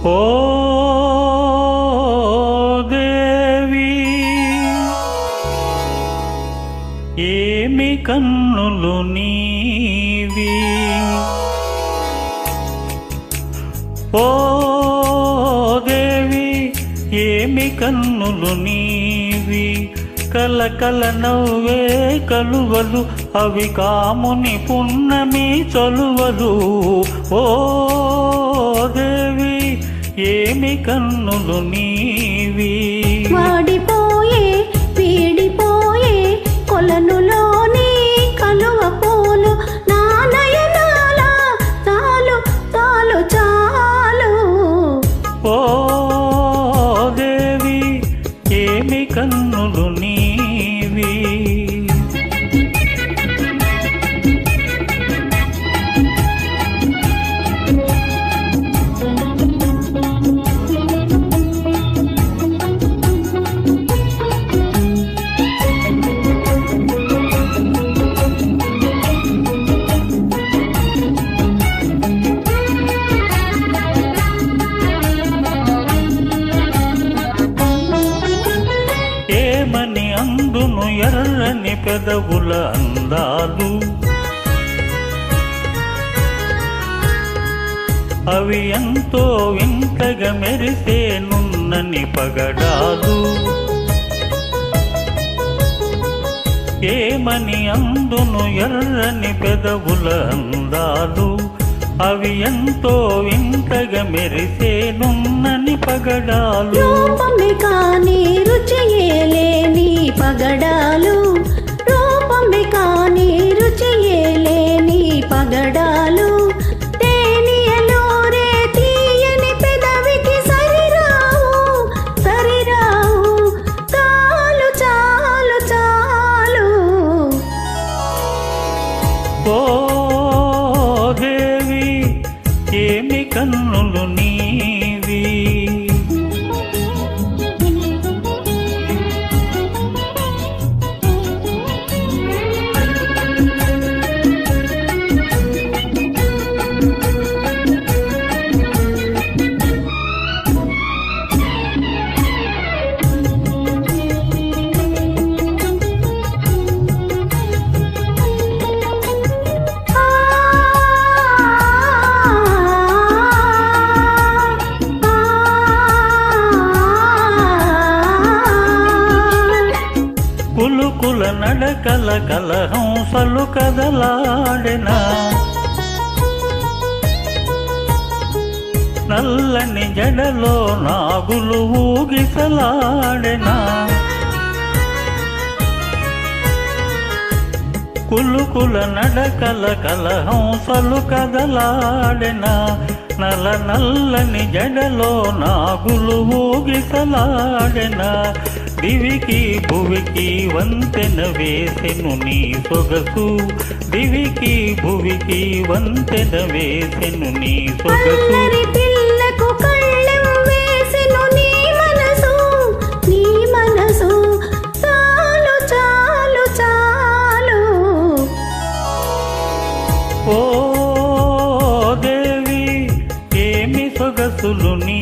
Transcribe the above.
ఓ దేవి ఏమి కన్నులు నీవి, ఓ దేవి ఏమి కన్నులు నీవి, కలకల నవ్వే కలువలు అవి కాముని పున్నమి చలువలు. ఓ దేవి ఏమి కన్నులు నీవి, వాడిపోయే వీడిపోయే కొలనులోని కలువ పూలు నా నయనాల చాలు చాలు చాలు. ఓ దేవి ఏమి కన్నులు నీవి. ఏమని అందును ఎర్రని పెదవుల అందాలు, అవి ఎంతో వింతగా మెరిసే నున్నని పగడాలు. ఏమని అందును ఎర్రని పెదవుల అందాలు, అవి ఎంతో వింతగా మెరిసే నున్నని పగడాలు. రూపమే కాని రుచియేలేని పగడాలు, రూపమే కాని రుచియేలేని పగడాలు. తేనియలోరే తీయని పెదవికి సరిరావు సరిరావు, చాలు చాలు చాలు. ఓ దేవి ఏమి కన్నులు నీవి. కులుకుల నడకల కలహంసలు కదలాడెనా, నల్లని జడలో నాగులు ఊగిసలాడెనా. కులుకుల నడకల కలహంసలు కదలాడెనా, నల్ల నల్లని జడలో నాగులు ఊగిసలాడెనా. దివికి భువికి వంతెన వేసెను నీ సొగసు, దివికి భువికి వంతెన వేసెను నీ సొగసు. పిల్లకు కళ్ళెం వేసెను నీ మనసు నీ మనసు, చాలు చాలు చాలు. ఓ దేవి ఏమి సొగసులు నీ